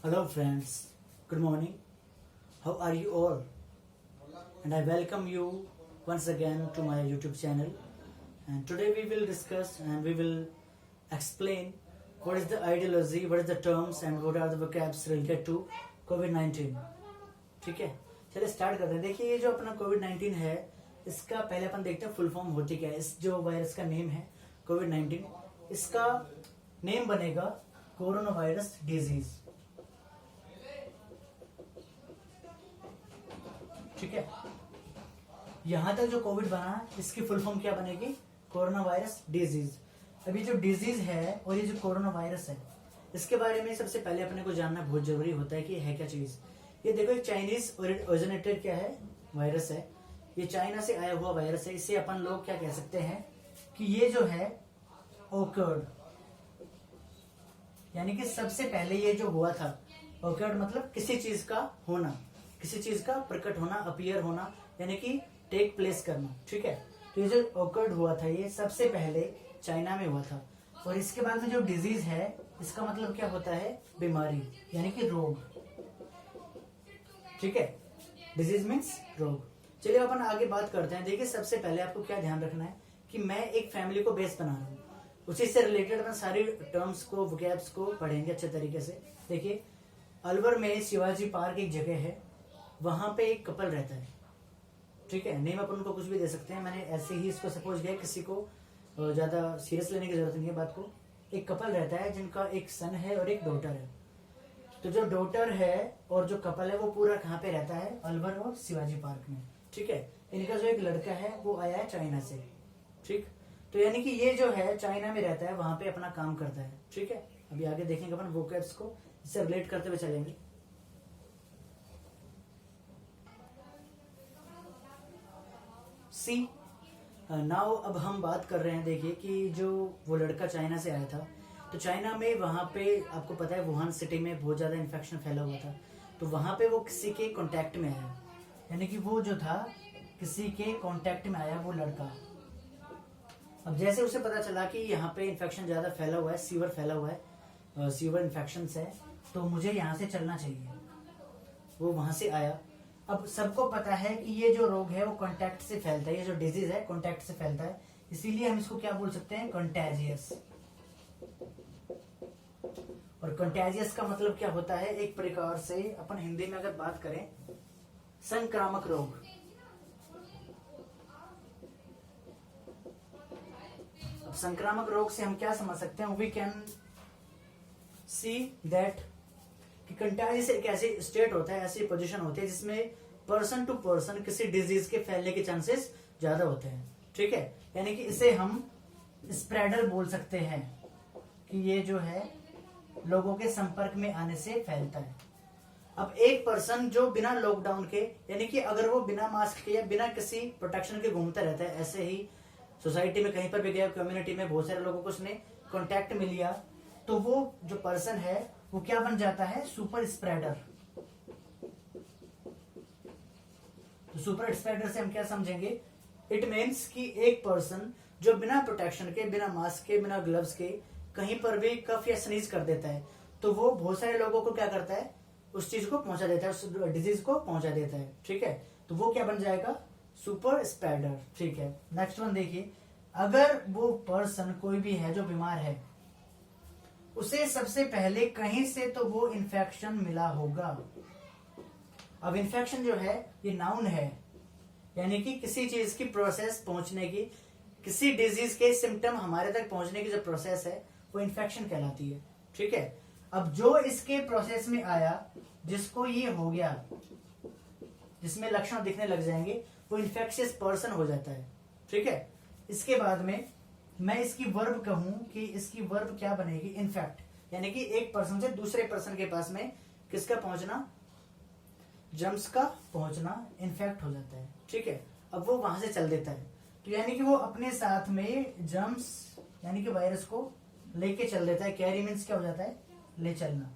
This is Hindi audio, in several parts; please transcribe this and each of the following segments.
Hello friends, good morning. How are you all? And I welcome you once again to my YouTube channel. And today we will discuss and we will explain what is the ideology, what is the terms and what are the vocabs related to COVID-19. ठीक है, चलिए स्टार्ट करते हैं। देखिए ये जो अपना COVID-19 है, इसका पहले अपन देखते हैं फुल फॉर्म होती क्या है। इस जो वायरस का नेम है COVID-19, इसका नेम बनेगा कोरोना वायरस डिजीज। ठीक है, यहां तक जो कोविड बना इसकी फुल फॉर्म क्या बनेगी, कोरोना वायरस डिजीज। अभी जो डिजीज है और ये जो कोरोना वायरस है, इसके बारे में सबसे पहले अपने को जानना बहुत जरूरी होता है कि है क्या चीज। ये देखो, एक चाइनीज ओरिजिनेटेड क्या है, वायरस है। ये चाइना से आया हुआ वायरस है। इसे अपन लोग क्या कह सकते हैं कि ये जो है ओकर्ड, यानी कि सबसे पहले ये जो हुआ था, ओकर्ड मतलब किसी चीज का होना, किसी चीज का प्रकट होना, अपीयर होना, यानी कि टेक प्लेस करना। ठीक है, तो ये जो ओकर्ड हुआ था ये सबसे पहले चाइना में हुआ था। और इसके बाद में जो डिजीज है, इसका मतलब क्या होता है, बीमारी यानी कि रोग। ठीक है, डिजीज मीन्स रोग। चलिए अपन आगे बात करते हैं। देखिए सबसे पहले आपको क्या ध्यान रखना है कि मैं एक फैमिली को बेस बना रहा हूँ, उसी से रिलेटेड अपन सारी टर्म्स को, वोकैब्स को पढ़ेंगे अच्छे तरीके से। देखिए अलवर में शिवाजी पार्क एक जगह है, वहां पे एक कपल रहता है। ठीक है, नेम अपन उनको कुछ भी दे सकते हैं, मैंने ऐसे ही इसको सपोज किया, किसी को ज्यादा सीरियस लेने की जरूरत नहीं है बात को। एक कपल रहता है जिनका एक सन है और एक डॉटर है। तो जो डॉटर है और जो कपल है वो पूरा कहाँ पे रहता है, अलवर और शिवाजी पार्क में। ठीक है, इनका जो एक लड़का है वो आया है चाइना से। ठीक, तो यानी कि ये जो है चाइना में रहता है, वहां पे अपना काम करता है। ठीक है, अभी आगे देखेंगे अपन वोकैब्स को, इससे रिलेट करते हुए चलेंगे। सी नाउ अब हम बात कर रहे हैं। देखिए कि जो वो लड़का चाइना से आया था, तो चाइना में वहां पे आपको पता है वुहान सिटी में बहुत ज्यादा इन्फेक्शन फैला हुआ था। तो वहां पे वो किसी के कांटेक्ट में आया, यानी कि वो जो था किसी के कांटेक्ट में आया वो लड़का। अब जैसे उसे पता चला कि यहाँ पे इन्फेक्शन ज्यादा फैला हुआ है, सीवर फैला हुआ है, सीवर इन्फेक्शन है, तो मुझे यहाँ से चलना चाहिए। वो वहां से आया। अब सबको पता है कि ये जो रोग है वो कांटेक्ट से फैलता है, ये जो डिजीज है कांटेक्ट से फैलता है, इसीलिए हम इसको क्या बोल सकते हैं, कंटेजियस। और कंटेजियस का मतलब क्या होता है, एक प्रकार से अपन हिंदी में अगर बात करें, संक्रामक रोग। अब संक्रामक रोग से हम क्या समझ सकते हैं, वी कैन सी दैट कि कंटेजियस एक ऐसी स्टेट होता है, ऐसी पोजीशन होती है जिसमें पर्सन टू पर्सन किसी डिजीज के फैलने के चांसेस ज्यादा होते हैं। ठीक है, यानी कि इसे हम स्प्रेडर बोल सकते हैं कि ये जो है लोगों के संपर्क में आने से फैलता है। अब एक पर्सन जो बिना लॉकडाउन के, यानी कि अगर वो बिना मास्क के या बिना किसी प्रोटेक्शन के घूमता रहता है, ऐसे ही सोसाइटी में कहीं पर भी गया, कम्युनिटी में बहुत सारे लोगों को उसने कांटेक्ट में लिया, तो वो जो पर्सन है वो क्या बन जाता है, सुपर स्प्रेडर। तो सुपर स्प्रेडर से हम क्या समझेंगे, इट मीन्स कि एक पर्सन जो बिना प्रोटेक्शन के, बिना मास्क के, बिना ग्लव्स के कहीं पर भी कफ या स्नीज कर देता है, तो वो बहुत सारे लोगों को क्या करता है, उस चीज को पहुंचा देता है, उस डिजीज को पहुंचा देता है। ठीक है, तो वो क्या बन जाएगा, सुपर स्प्रेडर। ठीक है, नेक्स्ट वन देखिए, अगर वो पर्सन कोई भी है जो बीमार है, उसे सबसे पहले कहीं से तो वो इन्फेक्शन मिला होगा। अब इन्फेक्शन जो है ये नाउन है, यानी कि किसी चीज की प्रोसेस पहुंचने की, किसी डिजीज के सिम्टम हमारे तक पहुंचने की जो प्रोसेस है वो इन्फेक्शन कहलाती है। ठीक है, अब जो इसके प्रोसेस में आया, जिसको ये हो गया, जिसमें लक्षण दिखने लग जाएंगे, वो इन्फेक्शियस पर्सन हो जाता है। ठीक है, इसके बाद में मैं इसकी वर्ब कहूं कि इसकी वर्ब क्या बनेगी, इनफेक्ट, यानी कि एक पर्सन से दूसरे पर्सन के पास में किसका पहुंचना, जर्म्स का पहुंचना, इन्फेक्ट हो जाता है। ठीक है, अब वो वहां से चल देता है, तो यानी कि वो अपने साथ में जर्म्स यानी कि वायरस को लेके चल देता है। कैरी मीन्स क्या हो जाता है, ले चलना।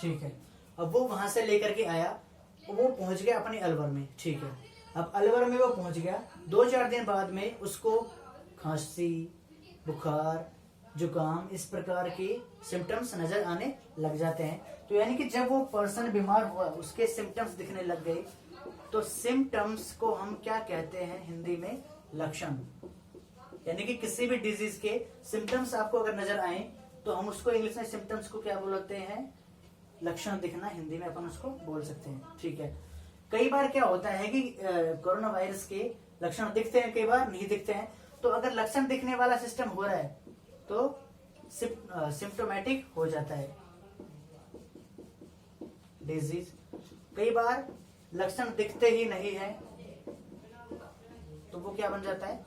ठीक है, अब वो वहां से लेकर के आया, वो पहुंच गया अपने अलवर में। ठीक है, अब अलवर में वो पहुंच गया, 2-4 दिन बाद में उसको खांसी, बुखार, जुकाम, इस प्रकार के सिम्टम्स नजर आने लग जाते हैं। तो यानी कि जब वो पर्सन बीमार हुआ, उसके सिम्टम्स दिखने लग गए, तो सिम्टम्स को हम क्या कहते हैं हिंदी में? लक्षण। यानी कि किसी भी डिजीज के सिम्टम्स आपको अगर नजर आए तो हम उसको इंग्लिश में सिम्टम्स को क्या बोलते हैं? लक्षण दिखना, हिंदी में अपन उसको बोल सकते हैं। ठीक है। कई बार क्या होता है कि कोरोना वायरस के लक्षण दिखते हैं, कई बार नहीं दिखते हैं। तो अगर लक्षण दिखने वाला सिस्टम हो रहा है तो सिम्प्टोमेटिक हो जाता है डिजीज। कई बार लक्षण दिखते ही नहीं है तो वो क्या बन जाता है?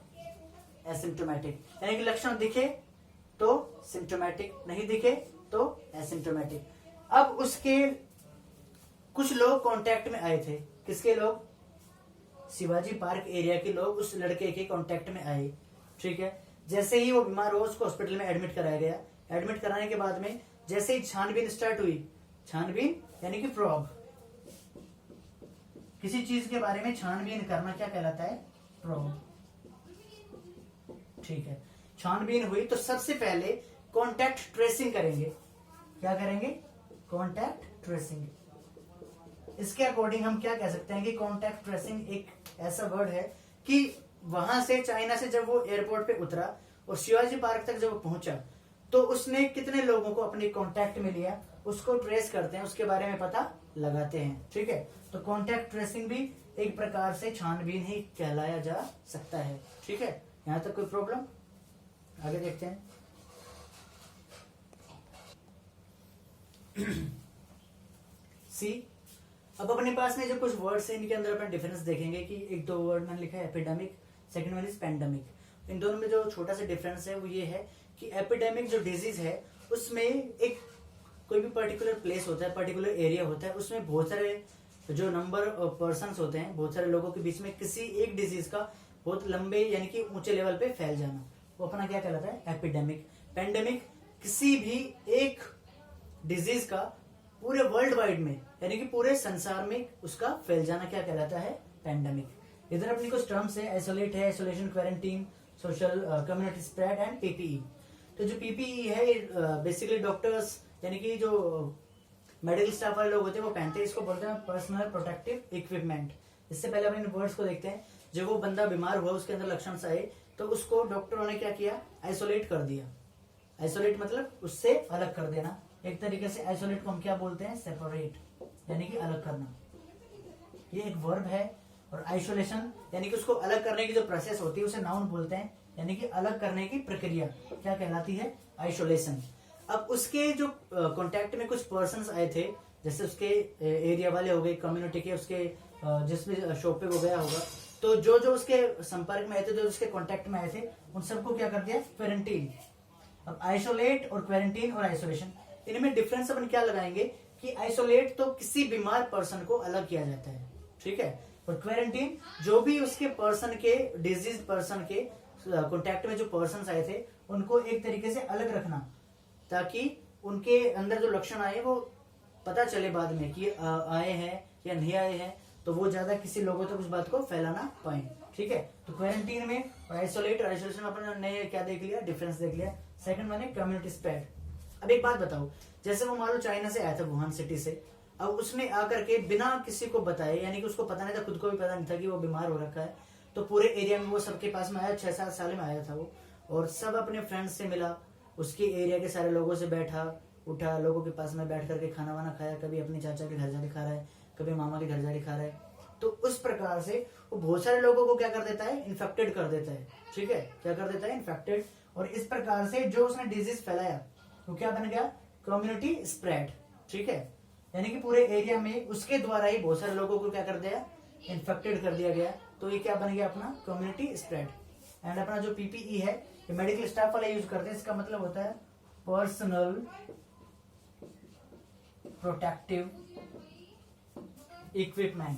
एसिम्प्टोमेटिक। यानी कि लक्षण दिखे तो सिम्प्टोमेटिक, नहीं दिखे तो एसिम्प्टोमेटिक। अब उसके कुछ लोग कांटेक्ट में आए थे। किसके लोग? शिवाजी पार्क एरिया के लोग उस लड़के के कांटेक्ट में आए। ठीक है। जैसे ही वो बीमार हुआ उसको हॉस्पिटल में एडमिट कराया गया। एडमिट कराने के बाद में जैसे ही छानबीन स्टार्ट हुई, छानबीन यानी कि प्रॉब, किसी चीज के बारे में छानबीन करना क्या कहलाता है? प्रॉब। ठीक है। छानबीन हुई तो सबसे पहले कॉन्टैक्ट ट्रेसिंग करेंगे। क्या करेंगे? Contact tracing. इसके अकॉर्डिंग हम क्या कह सकते हैं कि कॉन्टैक्ट ट्रेसिंग एक ऐसा वर्ड है कि वहां से, चाइना से जब वो एयरपोर्ट पे उतरा और शिवाजी पार्क तक जब वो पहुंचा तो उसने कितने लोगों को अपने कॉन्टैक्ट में लिया, उसको ट्रेस करते हैं, उसके बारे में पता लगाते हैं। ठीक है। तो कॉन्टैक्ट ट्रेसिंग भी एक प्रकार से छानबीन ही कहलाया जा सकता है। ठीक है। यहां तक कोई प्रॉब्लम? आगे देखते हैं। सी, अब अपने पास में जो कुछ वर्ड्स हैं इनके अंदर अपन डिफरेंस देखेंगे कि एक दो वर्ड मैंने लिखा है epidemic, second one is pandemic. इन दोनों में जो छोटा सा डिफरेंस है वो ये है कि एपिडेमिक जो डिजीज है उसमें एक कोई भी पर्टिकुलर प्लेस होता है, पर्टिकुलर एरिया होता है, उसमें बहुत सारे जो नंबर ऑफ पर्सन्स होते हैं, बहुत सारे लोगों के बीच में किसी एक डिजीज का बहुत लंबे यानी कि ऊंचे लेवल पे फैल जाना, वो अपना क्या कहलाता है? एपिडेमिक। पेंडेमिक किसी भी एक डिजीज का पूरे वर्ल्ड वाइड में यानी कि पूरे संसार में उसका फैल जाना क्या कहलाता है? पेंडेमिक। इधर अपनी कुछ टर्म्स है, आइसोलेट है, isolation, quarantine, social community spread and PPE. तो जो पीपीई है बेसिकली डॉक्टर्स यानी कि जो मेडिकल स्टाफ वाले लोग होते हैं वो पहनते हैं, इसको बोलते हैं पर्सनल प्रोटेक्टिव इक्विपमेंट। इससे पहले अपन इन वर्ड्स को देखते हैं। जब वो बंदा बीमार हुआ, उसके अंदर लक्षण आए तो उसको डॉक्टरों ने क्या किया? आइसोलेट कर दिया। आइसोलेट मतलब उससे अलग कर देना। एक तरीके से आइसोलेट को हम क्या बोलते हैं? सेपरेट, यानी कि अलग करना। ये एक वर्ब है। और आइसोलेशन यानी कि उसको अलग करने की जो प्रोसेस होती है उसे नाउन बोलते हैं, यानी कि अलग करने की प्रक्रिया क्या कहलाती है? आइसोलेशन। अब उसके जो कांटेक्ट में कुछ पर्सन्स आए थे, जैसे उसके एरिया वाले हो गए, कम्युनिटी के, उसके जिस भी शॉप पे वो गया होगा, तो जो जो उसके संपर्क में आए थे, जो उसके कांटेक्ट में आए थे, उन सबको क्या कर दिया? क्वारंटीन। अब आइसोलेट और क्वारंटीन और आइसोलेशन, इनमें डिफरेंस अपन क्या लगाएंगे कि आइसोलेट तो किसी बीमार पर्सन को अलग किया जाता है, ठीक है, और क्वारंटीन जो भी उसके पर्सन के, डिजीज पर्सन के कांटेक्ट में जो पर्सन्स आए थे उनको एक तरीके से अलग रखना, ताकि उनके अंदर जो लक्षण आए वो पता चले बाद में कि आए हैं या नहीं आए हैं, तो वो ज्यादा किसी लोगों तक उस बात को फैलाना पाए। ठीक है। तो क्वारंटीन में और आइसोलेट और आइसोलेशन अपन ने क्या देख लिया? डिफरेंस देख लिया। सेकंड वन है कम्युनिटी स्प्रेड। अब एक बात बताओ, जैसे वो मान लो चाइना से आया था, वुहान सिटी से, अब उसने आकर के बिना किसी को बताए, यानी कि उसको पता नहीं था, खुद को भी पता नहीं था कि वो बीमार हो रखा है, तो पूरे एरिया में वो सबके पास में आया, 6-7 साल में आया था वो, और सब अपने फ्रेंड्स से मिला, उसके एरिया के सारे लोगों से बैठा उठा, लोगों के पास में बैठ करके खाना वाना खाया, कभी अपने चाचा के घर जाके खा रहा है, कभी मामा के घर जाके खा रहा है, तो उस प्रकार से वो बहुत सारे लोगों को क्या कर देता है? इन्फेक्टेड कर देता है। ठीक है, क्या कर देता है? इन्फेक्टेड। और इस प्रकार से जो उसने डिजीज फैलाया वो क्या बन गया? Community spread. ठीक है, यानी कि पूरे एरिया में उसके द्वारा ही बहुत सारे लोगों को क्या कर दिया? इन्फेक्टेड कर दिया गया। तो ये क्या बन गया? अपना कम्युनिटी स्प्रेड। एंड अपना जो पीपीई है ये मेडिकल स्टाफ वाला यूज करते हैं, इसका मतलब होता है पर्सनल प्रोटेक्टिव इक्विपमेंट,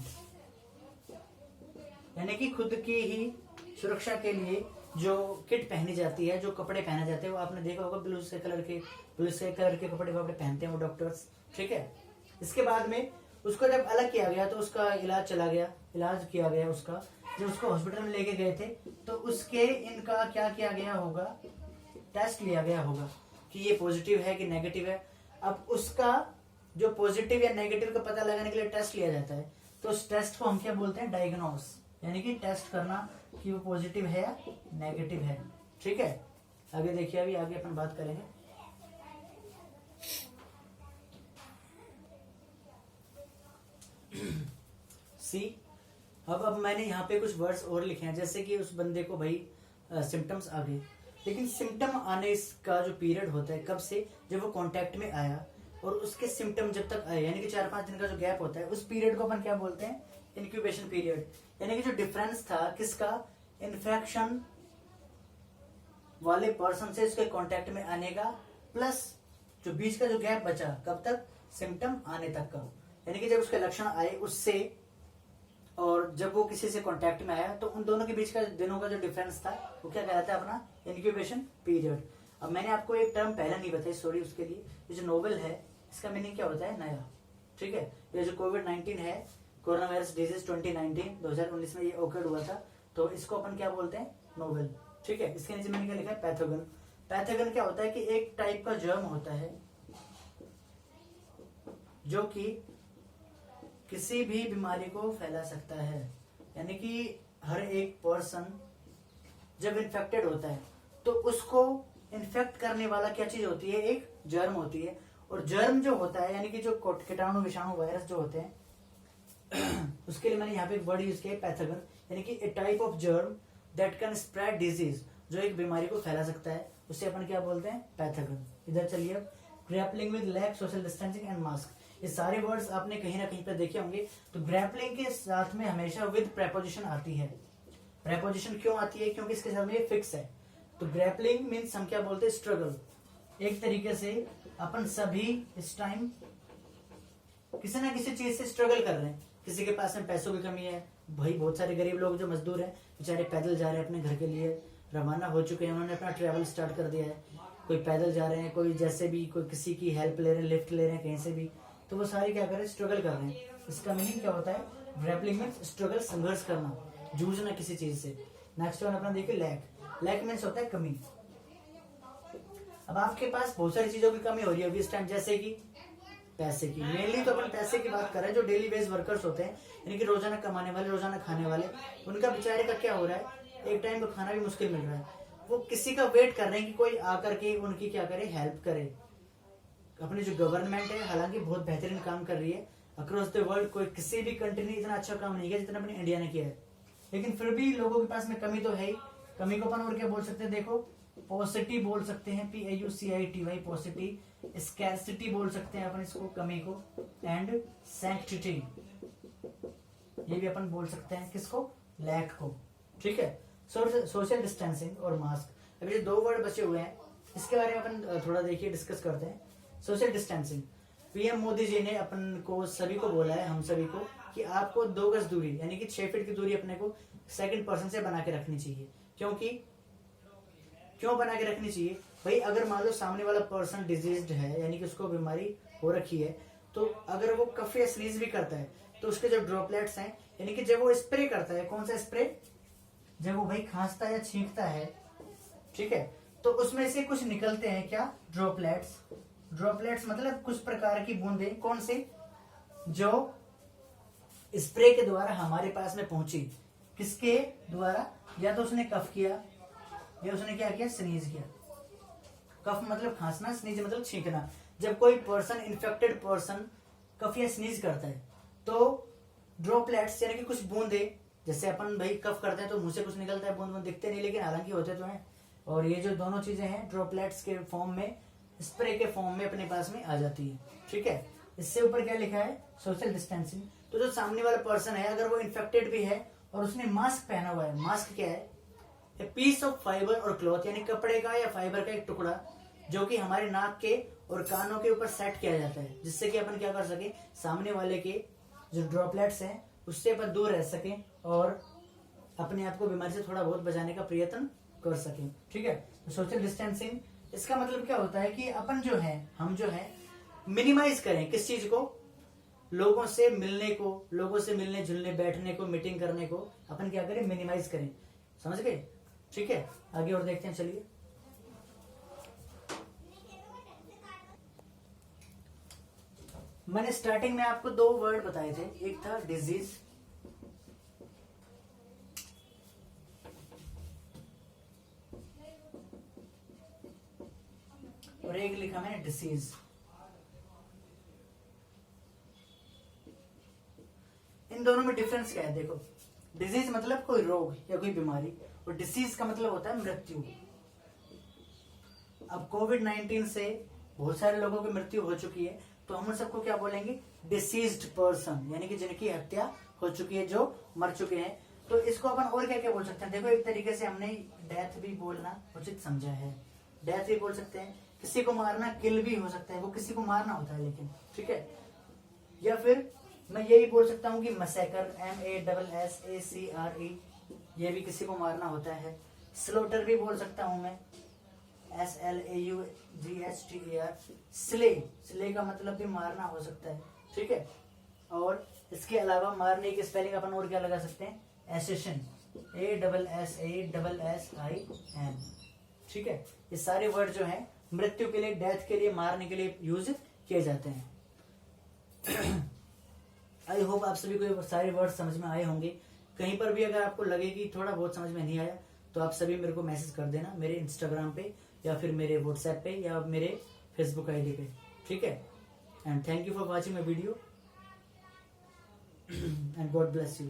यानी कि खुद की ही सुरक्षा के लिए जो किट पहनी जाती है, जो कपड़े पहने जाते हैं, वो आपने देखा होगा ब्लू से कलर के कपड़े वपड़े पहनते हैं वो डॉक्टर्स। ठीक है, इसके बाद में उसको जब अलग किया गया तो उसका इलाज किया गया उसका, जब उसको हॉस्पिटल में लेके गए थे तो उसके इनका क्या किया गया होगा? टेस्ट लिया गया होगा कि ये पॉजिटिव है कि नेगेटिव है। अब उसका जो पॉजिटिव या नेगेटिव का पता लगाने के लिए टेस्ट लिया जाता है, तो उस टेस्ट को हम क्या बोलते हैं, डायग्नोस, यानी कि टेस्ट करना कि वो पॉजिटिव है या नेगेटिव है। ठीक है, आगे देखिए, अभी आगे अपन बात करेंगे। सी, अब मैंने यहाँ पे कुछ वर्ड्स और लिखे हैं, जैसे कि उस बंदे को भाई सिम्टम्स आ गए, लेकिन सिम्टम आने का जो पीरियड होता है कब से, जब वो कांटेक्ट में आया और उसके सिम्टम जब तक आए, यानी कि 4-5 दिन का जो गैप होता है, उस पीरियड को अपन क्या बोलते हैं, इंक्यूबेशन पीरियड। यानी कि जो डिफरेंस था किसका, इन्फेक्शन वाले पर्सन से उसके कांटेक्ट में आने का, प्लस जो बीच का जो गैप बचा, कब तक, सिम्टम आने तक का, यानी कि जब उसके लक्षण आए उससे और जब वो किसी से कांटेक्ट में आया, तो उन दोनों के बीच का दिनों का जो डिफरेंस था वो क्या कहलाता है, अपना इंक्यूबेशन पीरियड। अब मैंने आपको एक टर्म पहले नहीं बताई, सॉरी उसके लिए। ये जो नोवेल है इसका मीनिंग क्या होता है, नया। ठीक है, ये जो कोविड-19 है, कोरोना वायरस डिजीज 2019 में ये ओकर हुआ था, तो इसको अपन क्या बोलते हैं, नोवेल। ठीक है, इसके नीचे मैंने क्या लिखा है, पैथोगन। पैथोगन क्या होता है कि एक टाइप का जर्म होता है जो कि किसी भी बीमारी को फैला सकता है। यानी कि हर एक पर्सन जब इन्फेक्टेड होता है तो उसको इन्फेक्ट करने वाला क्या चीज होती है, एक जर्म होती है। और जर्म जो होता है, यानी कि जो कीटाणु विषाणु वायरस जो होते हैं उसके लिए मैंने यहाँ पे एक वर्ड यूज किया, पैथोगन, यानी कि a type of germ that can spread disease, जो एक बीमारी को फैला सकता है, उसे अपन क्या बोलते हैं, पैथोगन। इधर चलिए, grappling with lag, social distancing and mask, ये सारे वर्ड्स आपने कहीं ना कहीं पर देखे होंगे। तो ग्रैपलिंग के साथ में हमेशा विद प्रेपोजिशन आती है। प्रेपोजिशन क्यों आती है, क्योंकि इसके साथ में ये फिक्स है। तो ग्रैपलिंग मीन्स हम क्या बोलते हैं, स्ट्रगल। एक तरीके से अपन सभी इस टाइम किसी ना किसी चीज से स्ट्रगल कर रहे हैं। किसी के पास में पैसों की कमी है, भाई बहुत सारे गरीब लोग जो मजदूर हैं बेचारे पैदल जा रहे हैं अपने घर के लिए, रवाना हो चुके हैं, उन्होंने अपना ट्रैवल स्टार्ट कर दिया है। कोई पैदल जा रहे हैं, कोई जैसे भी, कोई किसी की हेल्प ले रहे हैं, लिफ्ट ले रहे हैं कहीं से भी, तो वो सारे क्या कर रहे हैं, स्ट्रगल कर रहे हैं। इसका मीनिंग क्या होता है, ग्रैपलिंग मीन्स स्ट्रगल, संघर्ष करना, जूझना किसी चीज से। नेक्स्ट वन अपना देखिए, लैक। लैक मीन्स होता है कमी। अब आपके पास बहुत सारी चीजों की कमी हो रही है अभी इस टाइम, जैसे कि पैसे की। मेनली तो अपन पैसे की बात कर रहे हैं। जो डेली बेस वर्कर्स होते हैं, यानी कि रोजाना कमाने वाले, रोजाना खाने वाले, उनका बेचारे का क्या हो रहा है, एक टाइम को खाना भी मुश्किल मिल रहा है। वो किसी का वेट कर रहे हैं कि कोई आकर के उनकी क्या करे, हेल्प करे। अपनी जो गवर्नमेंट है हालांकि बहुत बेहतरीन काम कर रही है अक्रॉस द वर्ल्ड, कोई किसी भी कंट्री ने इतना अच्छा काम नहीं किया जितना अपनी इंडिया ने किया है, लेकिन फिर भी लोगों के पास में कमी तो है ही। कमी को अपन और क्या बोल सकते हैं, देखो, पॉसिटी बोल सकते हैं, PAUCITY, पॉसिटी। स्कैर्सिटी बोल सकते हैं अपन इसको, कमी को, एंड सैंक्टिटी, ये भी अपन बोल सकते हैं किसको, लैक को। ठीक है, सोशल डिस्टेंसिंग और मास्क। अभी जो 2 वर्ड बचे हुए हैं इसके बारे में अपन थोड़ा देखिए, डिस्कस करते हैं। Social distancing, PM Modi ji ने अपन को सभी को बोला है, हम सभी को, कि आपको 2 गज दूरी, यानी कि 6 फीट की दूरी अपने को सेकंड पर्सन से बना के रखनी चाहिए। क्यों बना के रखनी चाहिए भाई, अगर मान लो सामने वाला पर्सन डिजीज्ड है, यानी कि उसको बीमारी हो रखी है, तो अगर वो कफ या स्नीज भी करता है तो उसके जो ड्रॉपलेट्स हैं, यानी कि जब वो स्प्रे करता है, कौन सा स्प्रे, जब वो भाई खांसता है या छींकता है, ठीक है, तो उसमें से कुछ निकलते हैं क्या, ड्रॉपलेट्स। ड्रॉपलेट्स मतलब कुछ प्रकार की बूंदे, कौन सी, जो स्प्रे के द्वारा हमारे पास में पहुंची। किसके द्वारा, या तो उसने कफ किया या उसने क्या किया, स्नीज किया। कफ मतलब खांसना, स्नीज मतलब छींकना। जब कोई पर्सन, इन्फेक्टेड पर्सन कफ या स्नीज करता है तो ड्रॉपलेट्स यानी कि कुछ बूंदे, जैसे अपन भाई कफ करते हैं तो मुंह से कुछ निकलता है, बूंद बूंद दिखते नहीं, लेकिन हालांकि होते तो हैं। और ये जो दोनों चीजें हैं ड्रॉपलेट्स के फॉर्म में, स्प्रे के फॉर्म में अपने पास में आ जाती है। ठीक है, इससे ऊपर क्या लिखा है, सोशल डिस्टेंसिंग। तो जो सामने वाला पर्सन है अगर वो इन्फेक्टेड भी है और उसने मास्क पहना हुआ है, मास्क क्या है, ए पीस ऑफ फाइबर और क्लॉथ, यानी कपड़े का या फाइबर का एक टुकड़ा, जो कि हमारे नाक के और कानों के ऊपर सेट किया जाता है, जिससे कि अपन क्या कर सके, सामने वाले के जो ड्रॉपलेट्स हैं उससे अपन दूर रह सके और अपने आप को बीमारी से थोड़ा बहुत बचाने का प्रयत्न कर सके। ठीक है, सोशल डिस्टेंसिंग, इसका मतलब क्या होता है कि अपन जो है, हम जो है, मिनिमाइज करें किस चीज को, लोगों से मिलने को, लोगों से मिलने जुलने, बैठने को, मीटिंग करने को अपन क्या करें, मिनिमाइज करें। समझ गए? ठीक है, आगे और देखते हैं, चलिए। मैंने स्टार्टिंग में आपको 2 वर्ड बताए थे, एक था डिजीज और एक लिखा मैंने डिसीज। इन दोनों में डिफरेंस क्या है? देखो, डिजीज मतलब कोई रोग या कोई बीमारी, और डिसीज का मतलब होता है मृत्यु। अब कोविड-19 से बहुत सारे लोगों की मृत्यु हो चुकी है, तो हम सबको क्या बोलेंगे? डिसीज्ड पर्सन, यानी कि जिनकी हत्या हो चुकी है, जो मर चुके हैं। तो इसको अपन और क्या क्या बोल सकते हैं? देखो, एक तरीके से हमने डेथ भी बोलना उचित समझा है, डेथ भी बोल सकते हैं। किसी को मारना किल भी हो सकता है, वो किसी को मारना होता है लेकिन, ठीक है। या फिर मैं यही बोल सकता हूँ कि मसैकर, MASSACRE, ये भी किसी को मारना होता है। स्लोटर भी बोल सकता हूँ मैं, SLAUGHTER, स्ले का मतलब भी मारना हो सकता है, ठीक है। और इसके अलावा मारने की स्पेलिंग अपन और क्या लगा सकते हैं? एसेशन, ASSASSIN, ठीक है। ये सारे वर्ड जो हैं मृत्यु के लिए, डेथ के लिए, मारने के लिए यूज किए जाते हैं। आई होप आप सभी को ये सारे वर्ड समझ में आए होंगे। कहीं पर भी अगर आपको लगे कि थोड़ा बहुत समझ में नहीं आया, तो आप सभी मेरे को मैसेज कर देना, मेरे इंस्टाग्राम पे या फिर मेरे व्हाट्सएप पे या मेरे फेसबुक आईडी पे, ठीक है। And thank you for watching my video and God bless you.